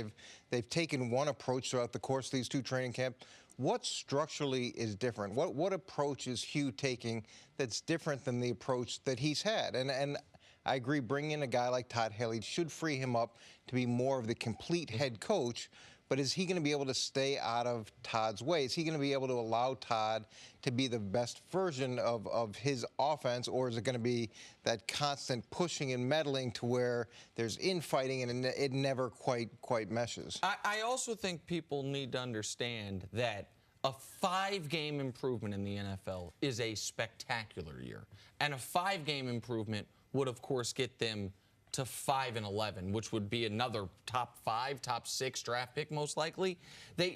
they've taken one approach throughout the course of these 2 training camps. What structurally is different? What approach is Hugh taking that's different than the approach that he's had? And I agree, bringing in a guy like Todd Haley should free him up to be more of the complete head coach. But is he going to be able to stay out of Todd's way? Is he going to be able to allow Todd to be the best version of his offense, or is it going to be that constant pushing and meddling to where there's infighting and it never quite meshes? I also think people need to understand that a 5-game improvement in the NFL is a spectacular year. And a 5-game improvement would, of course, get them to 5-11, which would be another top 5, top 6 draft pick most likely. The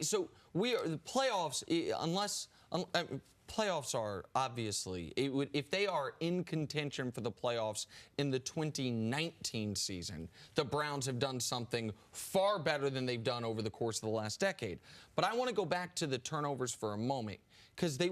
playoffs, playoffs are obviously, if they are in contention for the playoffs in the 2019 season, the Browns have done something far better than they've done over the course of the last decade. But I want to go back to the turnovers for a moment, because they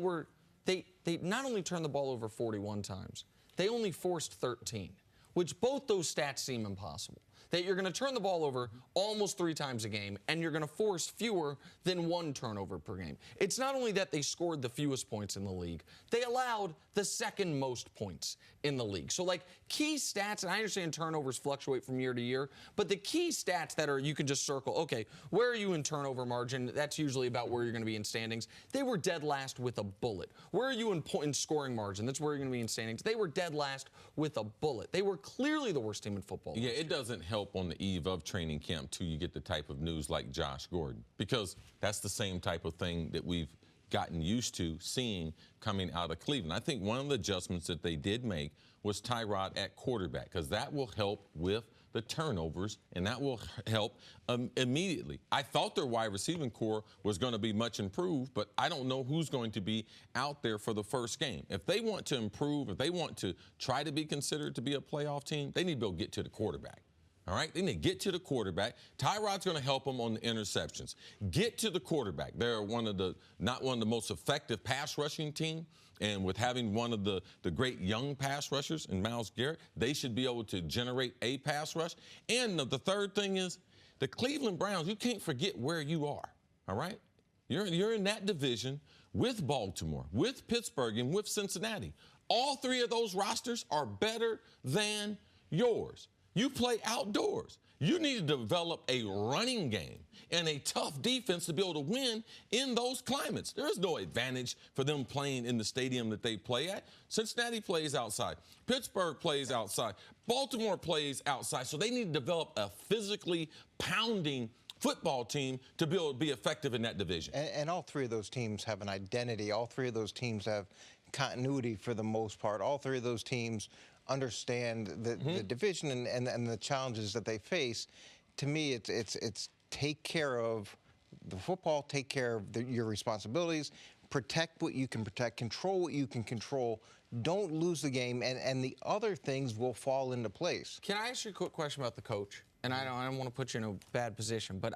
not only turned the ball over 41 times, they only forced 13. Which both those stats seem impossible. That you're going to turn the ball over almost 3 times a game, and you're going to force fewer than 1 turnover per game. It's not only that they scored the fewest points in the league, they allowed the 2nd most points in the league. So, like, key stats, and I understand turnovers fluctuate from year to year, but the key stats that you can just circle, okay, where are you in turnover margin? That's usually about where you're going to be in standings. They were dead last with a bullet. Where are you in scoring margin? That's where you're going to be in standings. They were dead last with a bullet. They were clearly the worst team in football. Yeah, it doesn't help on the eve of training camp till you get the type of news like Josh Gordon, because that's the same type of thing that we've gotten used to seeing coming out of Cleveland. I think one of the adjustments that they did make was Tyrod at quarterback, because that will help with the turnovers, and that will help immediately. I thought their wide receiving core was going to be much improved, but I don't know who's going to be out there for the first game. If they want to improve, if they want to try to be considered to be a playoff team, they need to be able to get to the quarterback. All right? They need to get to the quarterback. Tyrod's going to help them on the interceptions. Get to the quarterback. They're not one of the most effective pass rushing team. And with having one of the great young pass rushers in Myles Garrett, they should be able to generate a pass rush. And the third thing is, the Cleveland Browns, you can't forget where you are. All right? You're in that division with Baltimore, with Pittsburgh, and with Cincinnati. All 3 of those rosters are better than yours. You play outdoors. You need to develop a running game and a tough defense to be able to win in those climates. There is no advantage for them playing in the stadium that they play at. Cincinnati plays outside. Pittsburgh plays outside. Baltimore plays outside. So they need to develop a physically pounding football team to be able to be effective in that division. And all three of those teams have an identity. All three of those teams have continuity for the most part. All three of those teams understand the division and the challenges that they face. To me, it's take care of the football, take care of your responsibilities, protect what you can protect, control what you can control. Don't lose the game, and the other things will fall into place. Can I ask you a quick question about the coach? And I don't want to put you in a bad position, but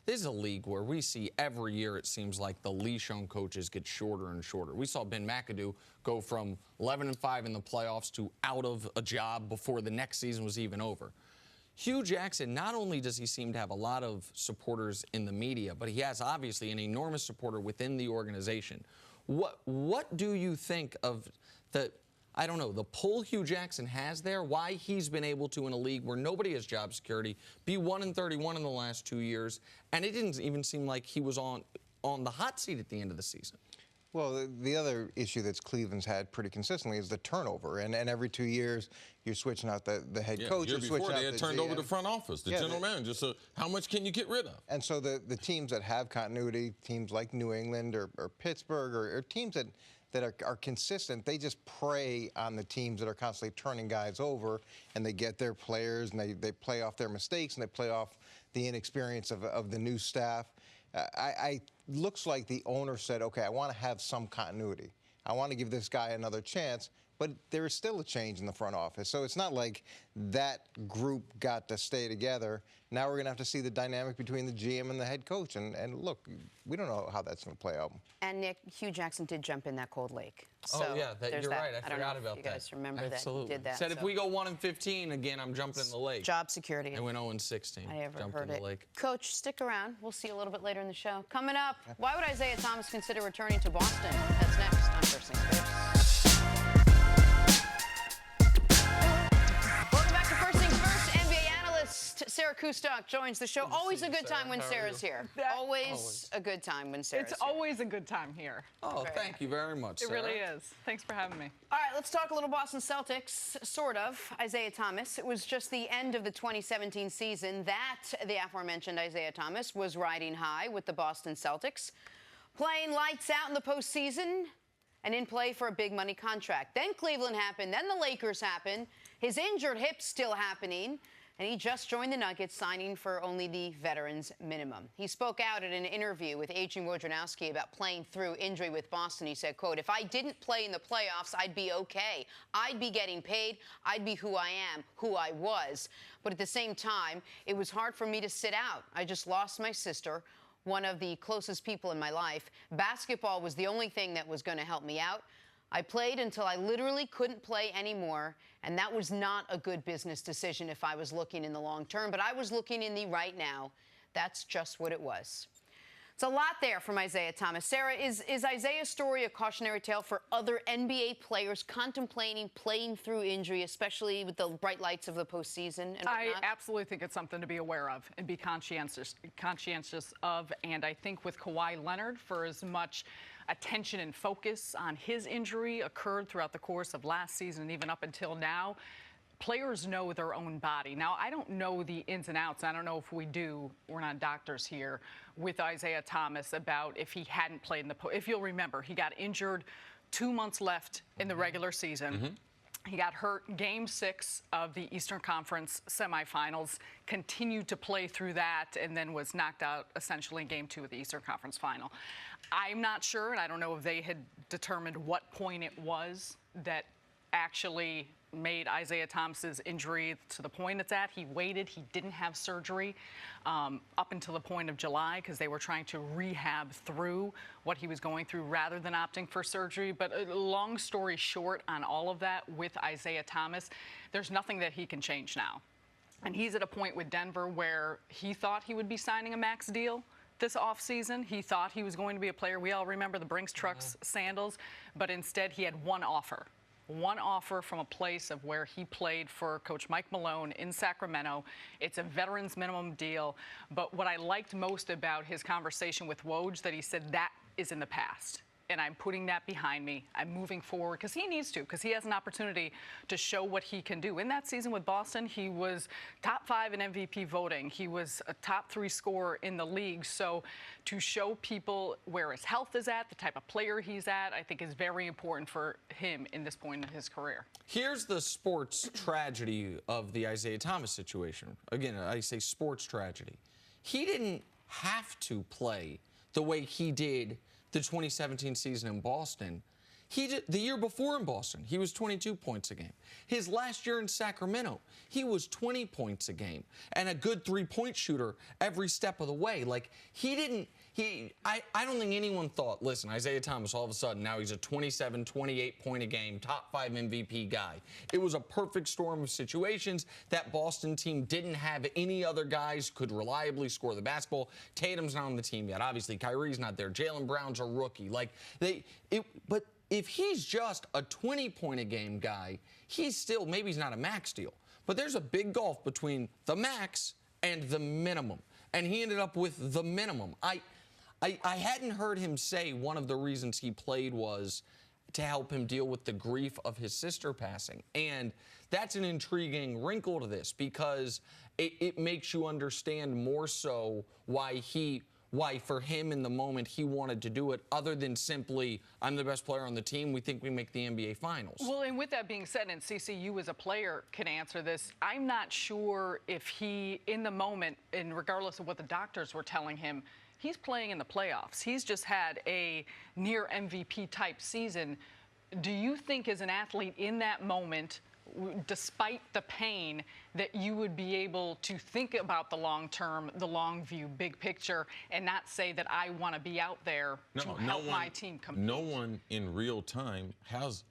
this is a league where we see every year it seems like the leash on coaches get shorter and shorter. We saw Ben McAdoo go from 11-5 in the playoffs to out of a job before the next season was even over. Hugh Jackson, not only does he seem to have a lot of supporters in the media, but he has obviously an enormous supporter within the organization. What do you think of the, I don't know, the pull Hugh Jackson has there, why he's been able to, in a league where nobody has job security, be 1-31 in the last 2 years, and it didn't even seem like he was on the hot seat at the end of the season? Well, the other issue that Cleveland's had pretty consistently is the turnover. And every 2 years, you're switching out the head coach. The year before, they had turned over the front office, the general manager. So how much can you get rid of? And so the teams that have continuity, teams like New England or Pittsburgh or teams that are consistent, they just prey on the teams that are constantly turning guys over, and they get their players, and they play off their mistakes, and they play off the inexperience of the new staff. Looks like the owner said, okay, I want to have some continuity. I want to give this guy another chance, but there is still a change in the front office. So it's not like that group got to stay together. Now we're going to have to see the dynamic between the GM and the head coach. And look, we don't know how that's going to play out. And Nick, Hugh Jackson did jump in that cold lake. So oh, yeah, there's you're that. right. I forgot about that. You guys remember Absolutely. that he did that. Said if we go 1-15 again, I'm jumping in the lake. Job security. And went 0-16. I ever jumped heard in the it. lake. Coach, stick around. We'll see you a little bit later in the show. Coming up, why would Isaiah Thomas consider returning to Boston? That's next on First Things First. Welcome back to First Things First. NBA analyst Sarah Kustok joins the show. Always a good time when Sarah's here. Always a good time when Sarah's here. It's always a good time here. Oh, thank you very much, It Sarah. really is. Thanks for having me. All right, let's talk a little Boston Celtics, sort of. Isaiah Thomas. It was just the end of the 2017 season that the aforementioned Isaiah Thomas was riding high with the Boston Celtics, playing lights out in the postseason and in play for a big money contract. Then Cleveland happened. Then the Lakers happened. His injured hip's still happening. And he just joined the Nuggets, signing for only the veterans minimum. He spoke out at an interview with Adrian Wojnarowski about playing through injury with Boston. He said, quote, if I didn't play in the playoffs, I'd be okay. I'd be getting paid. I'd be who I am, who I was. But at the same time, it was hard for me to sit out. I just lost my sister, one of the closest people in my life. Basketball was the only thing that was going to help me out. I played until I literally couldn't play anymore, and that was not a good business decision if I was looking in the long term, but I was looking in the right now. That's just what it was. It's a lot there from Isaiah Thomas. Sarah, is Isaiah's story a cautionary tale for other NBA players contemplating playing through injury, especially with the bright lights of the postseason and whatnot? I absolutely think it's something to be aware of and be conscientious of. And I think with Kawhi Leonard, for as much attention and focus on his injury occurred throughout the course of last season and even up until now, players know their own body. Now, I don't know the ins and outs. I don't know if we do. We're not doctors here with Isaiah Thomas about if he hadn't played in the if you'll remember, he got injured 2 months left in the regular season. He got hurt Game 6 of the Eastern Conference semifinals, continued to play through that, and then was knocked out essentially in Game 2 of the Eastern Conference final. I'm not sure, and I don't know if they had determined what point it was that actually made Isaiah Thomas's injury to the point it's at. He waited. He didn't have surgery up until the point of July because they were trying to rehab through what he was going through rather than opting for surgery. But long story short on all of that with Isaiah Thomas, there's nothing that he can change now. And he's at a point with Denver where he thought he would be signing a max deal this offseason. He thought he was going to be a player. We all remember the Brinks Trucks sandals, but instead he had one offer. one offer from a place of where he played for Coach Mike Malone in Sacramento. It's a veterans minimum deal. But what I liked most about his conversation with Woj, that he said that is in the past. And I'm putting that behind me. I'm moving forward because he needs to, because he has an opportunity to show what he can do. In that season with Boston, he was top 5 in MVP voting. He was a top 3 scorer in the league. So to show people where his health is at, the type of player he's at, I think is very important for him in this point in his career. Here's the sports tragedy of the Isaiah Thomas situation. Again, I say sports tragedy. He didn't have to play the way he did the 2017 season in Boston. He did the year before in Boston. He was 22 points a game. His last year in Sacramento, he was 20 points a game and a good three-point shooter every step of the way. Like, I don't think anyone thought, listen, Isaiah Thomas, all of a sudden, now he's a 27, 28-point-a-game, top 5 MVP guy. It was a perfect storm of situations. That Boston team didn't have any other guys who could reliably score the basketball. Tatum's not on the team yet. Obviously, Kyrie's not there. Jaylen Brown's a rookie. But if he's just a 20-point-a-game guy, he's still, maybe he's not a max deal. But there's a big gulf between the max and the minimum. And he ended up with the minimum. I hadn't heard him say one of the reasons he played was to help him deal with the grief of his sister passing. And that's an intriguing wrinkle to this, because it makes you understand more so why for him in the moment he wanted to do it, other than simply, I'm the best player on the team, we think we make the NBA Finals. Well, and with that being said, and CC, you as a player can answer this, I'm not sure if he, in the moment, and regardless of what the doctors were telling him, he's playing in the playoffs. He's just had a near MVP type season. Do you think as an athlete in that moment, despite the pain, that you would be able to think about the long term, the long view, big picture, and not say that I want to be out there to help my team compete? No one in real time has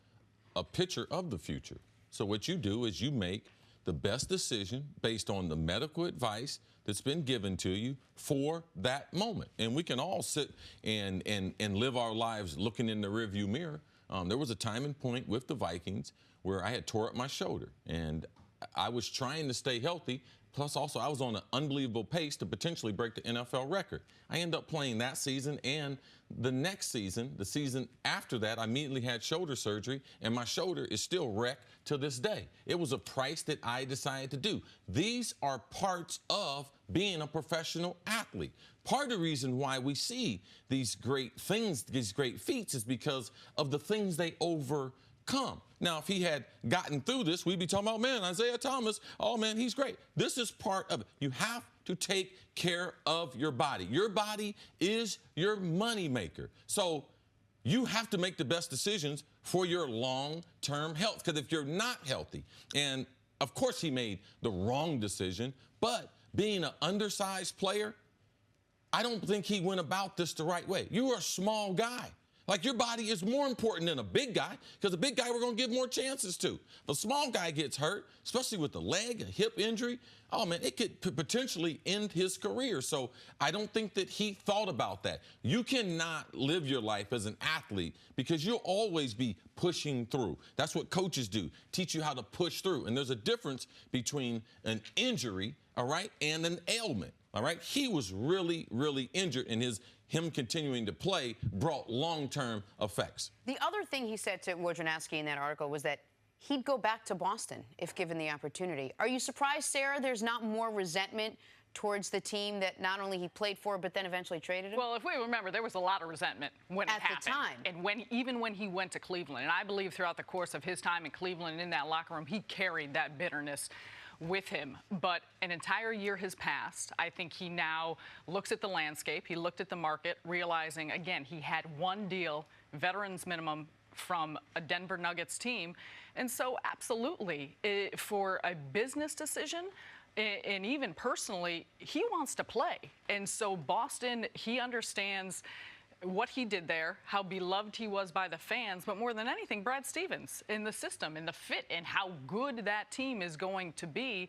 a picture of the future. So what you do is you make the best decision based on the medical advice that's been given to you for that moment. And we can all sit and live our lives looking in the rearview mirror. There was a time and point with the Vikings where I had tore up my shoulder, and I was trying to stay healthy. Plus, also, I was on an unbelievable pace to potentially break the NFL record. I ended up playing that season, and the next season, the season after that, I immediately had shoulder surgery, and my shoulder is still wrecked to this day. It was a price that I decided to do. These are parts of being a professional athlete. Part of the reason why we see these great things, these great feats, is because of the things they overcome. Now, if he had gotten through this, we'd be talking about, man, Isaiah Thomas, oh, man, he's great. This is part of it. You have to take care of your body. Your body is your moneymaker. So you have to make the best decisions for your long-term health, because if you're not healthy, and of course he made the wrong decision, but being an undersized player, I don't think he went about this the right way. You are a small guy. Like, your body is more important than a big guy, because a big guy we're going to give more chances to. If a small guy gets hurt, especially with a leg, a hip injury, oh, man, it could potentially end his career. So I don't think that he thought about that. You cannot live your life as an athlete because you'll always be pushing through. That's what coaches do, teach you how to push through. And there's a difference between an injury, all right, and an ailment. All right, he was really, really injured, and him continuing to play brought long-term effects. The other thing he said to Wojnarowski in that article was that he'd go back to Boston if given the opportunity. Are you surprised, Sarah, there's not more resentment towards the team that not only he played for, but then eventually traded him? Well, if we remember, there was a lot of resentment when it happened. At the time. And even when he went to Cleveland. And I believe throughout the course of his time in Cleveland and in that locker room, he carried that bitterness with him. But an entire year has passed. I think he now looks at the landscape. He looked at the market, realizing, again, he had one deal, veterans minimum, from a Denver Nuggets team. And so absolutely, for a business decision, and even personally, he wants to play. And so Boston, he understands what he did there, how beloved he was by the fans, but more than anything, Brad Stevens in the system and the fit and how good that team is going to be.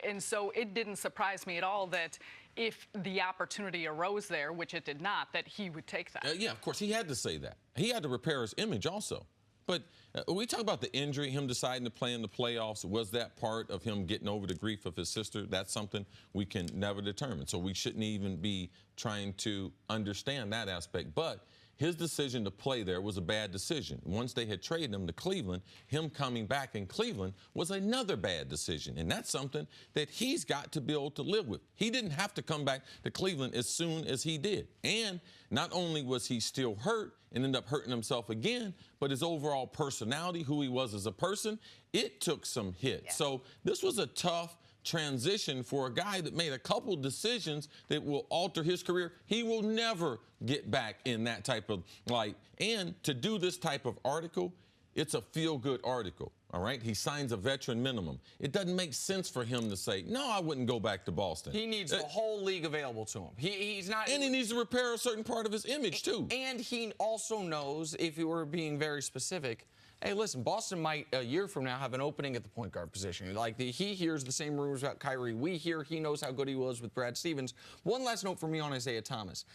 And so it didn't surprise me at all that if the opportunity arose there, which it did not, that he would take that. Yeah, of course, he had to say that. He had to repair his image also. But we talk about the injury, him deciding to play in the playoffs. Was that part of him getting over the grief of his sister? That's something we can never determine. So we shouldn't even be trying to understand that aspect. But his decision to play there was a bad decision. Once they had traded him to Cleveland, him coming back in Cleveland was another bad decision. And that's something that he's got to be able to live with. He didn't have to come back to Cleveland as soon as he did. And not only was he still hurt and ended up hurting himself again, but his overall personality, who he was as a person, it took some hits. Yeah. So this was a tough transition for a guy that made a couple decisions that will alter his career. He will never get back in that type of light. And to do this type of article, it's a feel-good article, all right? He signs a veteran minimum. It doesn't make sense for him to say, no, I wouldn't go back to Boston. He needs the whole league available to him. He's not... And he needs to repair a certain part of his image, too. And he also knows, if he were being very specific, hey, listen, Boston might, a year from now, have an opening at the point guard position. Like, he hears the same rumors about Kyrie. We hear he knows how good he was with Brad Stevens. One last note for me on Isaiah Thomas.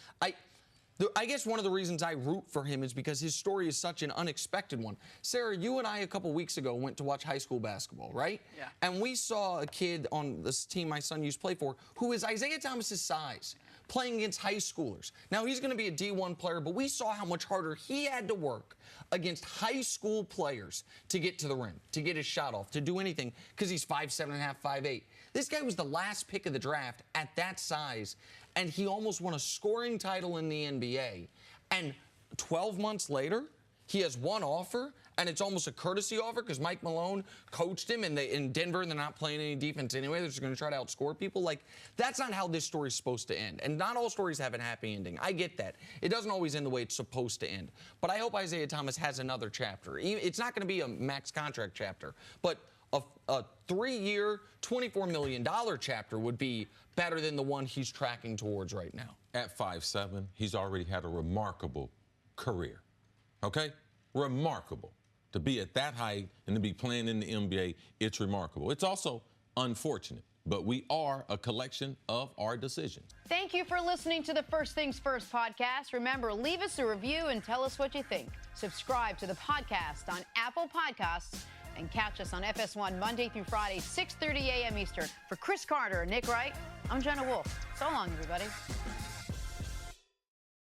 I guess one of the reasons I root for him is because his story is such an unexpected one. Sarah, you and I a couple weeks ago went to watch high school basketball, right? Yeah. And we saw a kid on this team my son used to play for who is Isaiah Thomas's size, playing against high schoolers. Now, he's going to be a D1 player, but we saw how much harder he had to work against high school players to get to the rim, to get his shot off, to do anything, because he's 5'7.5", 5'8". This guy was the last pick of the draft at that size, and he almost won a scoring title in the NBA. And 12 months later, he has one offer, and it's almost a courtesy offer because Mike Malone coached him, and in Denver, they're not playing any defense anyway. They're just going to try to outscore people. Like, that's not how this story's supposed to end. And not all stories have a happy ending. I get that. It doesn't always end the way it's supposed to end. But I hope Isaiah Thomas has another chapter. It's not going to be a max contract chapter, but a 3-year, $24 million chapter would be better than the one he's tracking towards right now. At 5'7", he's already had a remarkable career, okay? Remarkable. To be at that height and to be playing in the NBA, it's remarkable. It's also unfortunate, but we are a collection of our decisions. Thank you for listening to the First Things First podcast. Remember, leave us a review and tell us what you think. Subscribe to the podcast on Apple Podcasts and catch us on FS1 Monday through Friday, 6:30 a.m. Eastern. For Cris Carter and Nick Wright, I'm Jenna Wolfe. So long, everybody.